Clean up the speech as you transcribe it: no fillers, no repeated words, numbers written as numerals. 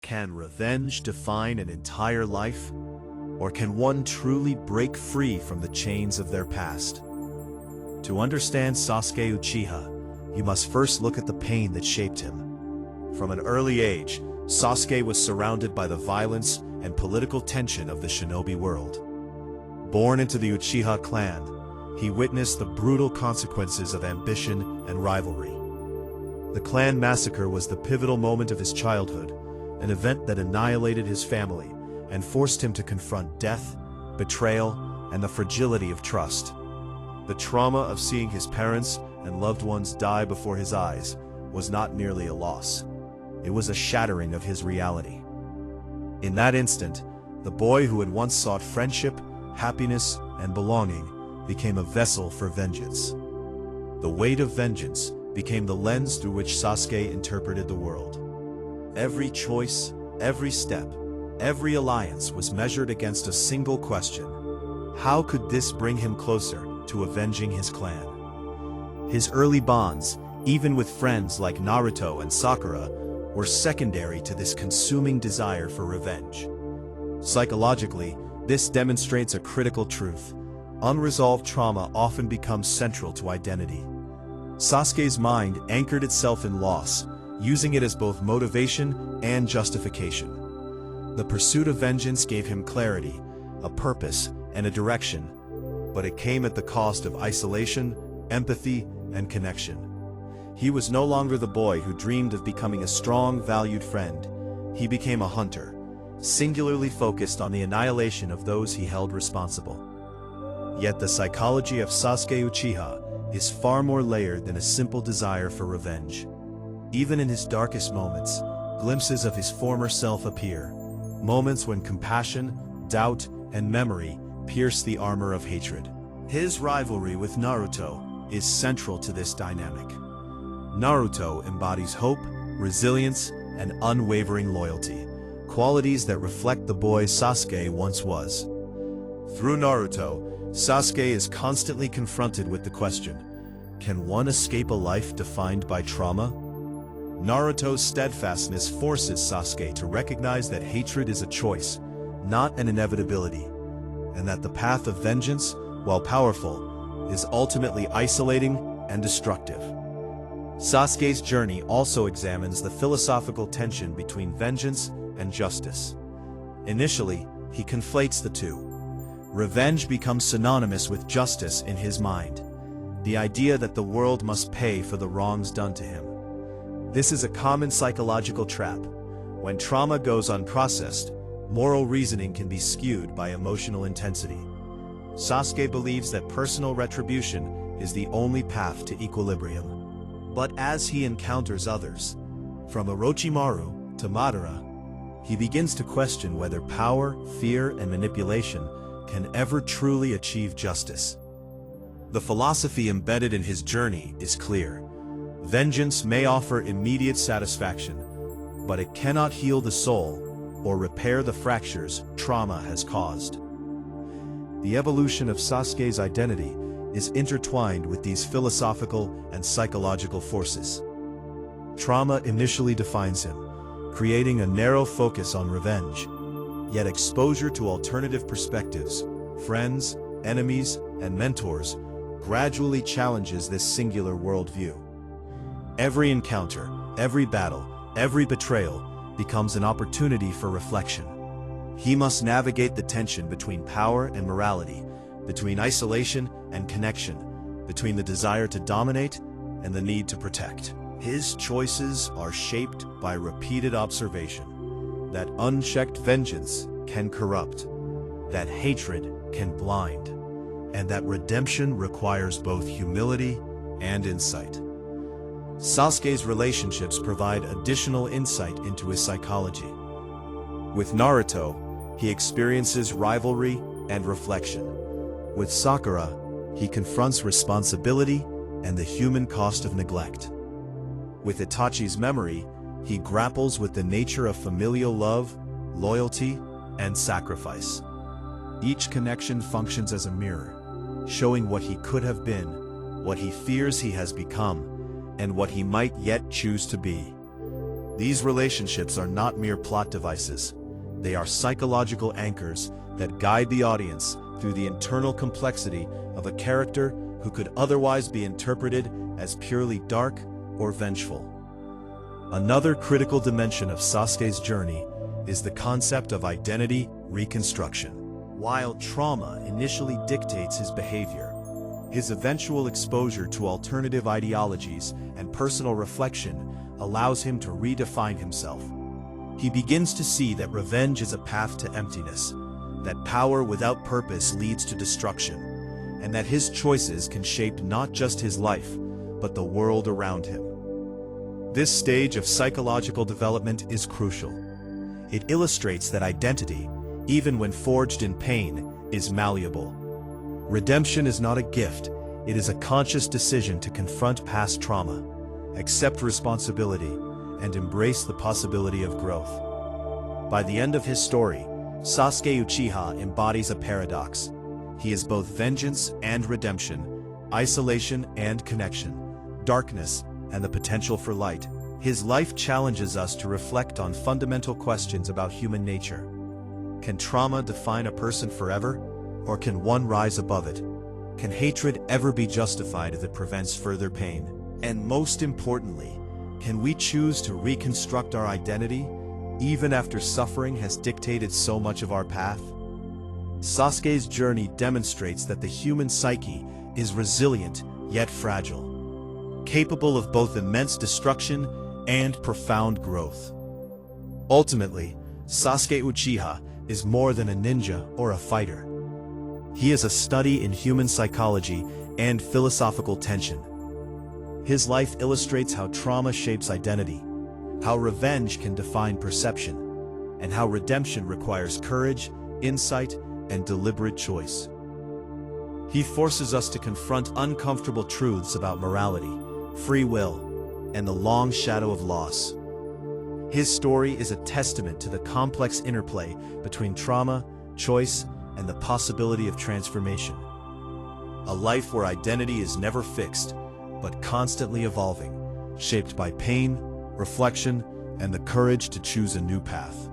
Can revenge define an entire life? Or can one truly break free from the chains of their past? To understand Sasuke Uchiha, you must first look at the pain that shaped him. From an early age, Sasuke was surrounded by the violence and political tension of the shinobi world. Born into the Uchiha clan, he witnessed the brutal consequences of ambition and rivalry. The clan massacre was the pivotal moment of his childhood, an event that annihilated his family and forced him to confront death, betrayal, and the fragility of trust. The trauma of seeing his parents and loved ones die before his eyes was not merely a loss. It was a shattering of his reality. In that instant, the boy who had once sought friendship, happiness, and belonging became a vessel for vengeance. The weight of vengeance became the lens through which Sasuke interpreted the world. Every choice, every step, every alliance was measured against a single question: how could this bring him closer to avenging his clan? His early bonds, even with friends like Naruto and Sakura, were secondary to this consuming desire for revenge. Psychologically, this demonstrates a critical truth. Unresolved trauma often becomes central to identity. Sasuke's mind anchored itself in loss, using it as both motivation and justification. The pursuit of vengeance gave him clarity, a purpose, and a direction, but it came at the cost of isolation, empathy, and connection. He was no longer the boy who dreamed of becoming a strong, valued friend. He became a hunter, singularly focused on the annihilation of those he held responsible. Yet the psychology of Sasuke Uchiha is far more layered than a simple desire for revenge. Even in his darkest moments, glimpses of his former self appear, moments when compassion, doubt, and memory pierce the armor of hatred. His rivalry with Naruto is central to this dynamic. Naruto embodies hope, resilience, and unwavering loyalty, qualities that reflect the boy Sasuke once was. Through Naruto, Sasuke is constantly confronted with the question: can one escape a life defined by trauma? Naruto's steadfastness forces Sasuke to recognize that hatred is a choice, not an inevitability, and that the path of vengeance, while powerful, is ultimately isolating and destructive. Sasuke's journey also examines the philosophical tension between vengeance and justice. Initially, he conflates the two. Revenge becomes synonymous with justice in his mind, the idea that the world must pay for the wrongs done to him. This is a common psychological trap. When trauma goes unprocessed, moral reasoning can be skewed by emotional intensity. Sasuke believes that personal retribution is the only path to equilibrium. But as he encounters others, from Orochimaru to Madara, he begins to question whether power, fear, and manipulation can ever truly achieve justice. The philosophy embedded in his journey is clear. Vengeance may offer immediate satisfaction, but it cannot heal the soul or repair the fractures trauma has caused. The evolution of Sasuke's identity is intertwined with these philosophical and psychological forces. Trauma initially defines him, creating a narrow focus on revenge. Yet exposure to alternative perspectives, friends, enemies, and mentors gradually challenges this singular worldview. Every encounter, every battle, every betrayal becomes an opportunity for reflection. He must navigate the tension between power and morality, between isolation and connection, between the desire to dominate and the need to protect. His choices are shaped by repeated observation that unchecked vengeance can corrupt, that hatred can blind, and that redemption requires both humility and insight. Sasuke's relationships provide additional insight into his psychology. With Naruto, he experiences rivalry and reflection. With Sakura, he confronts responsibility and the human cost of neglect. With Itachi's memory, he grapples with the nature of familial love, loyalty, and sacrifice. Each connection functions as a mirror, showing what he could have been, what he fears he has become, and what he might yet choose to be. These relationships are not mere plot devices. They are psychological anchors that guide the audience through the internal complexity of a character who could otherwise be interpreted as purely dark or vengeful. Another critical dimension of Sasuke's journey is the concept of identity reconstruction. While trauma initially dictates his behavior, his eventual exposure to alternative ideologies and personal reflection allows him to redefine himself. He begins to see that revenge is a path to emptiness, that power without purpose leads to destruction, and that his choices can shape not just his life, but the world around him. This stage of psychological development is crucial. It illustrates that identity, even when forged in pain, is malleable. Redemption is not a gift, it is a conscious decision to confront past trauma, accept responsibility, and embrace the possibility of growth. By the end of his story, Sasuke Uchiha embodies a paradox. He is both vengeance and redemption, isolation and connection, darkness and the potential for light. His life challenges us to reflect on fundamental questions about human nature. Can trauma define a person forever, or can one rise above it? Can hatred ever be justified if it prevents further pain? And most importantly, can we choose to reconstruct our identity, even after suffering has dictated so much of our path? Sasuke's journey demonstrates that the human psyche is resilient yet fragile, capable of both immense destruction and profound growth. Ultimately, Sasuke Uchiha is more than a ninja or a fighter. He is a study in human psychology and philosophical tension. His life illustrates how trauma shapes identity, how revenge can define perception, and how redemption requires courage, insight, and deliberate choice. He forces us to confront uncomfortable truths about morality, free will, and the long shadow of loss. His story is a testament to the complex interplay between trauma, choice, and the possibility of transformation. A life where identity is never fixed, but constantly evolving, shaped by pain, reflection, and the courage to choose a new path.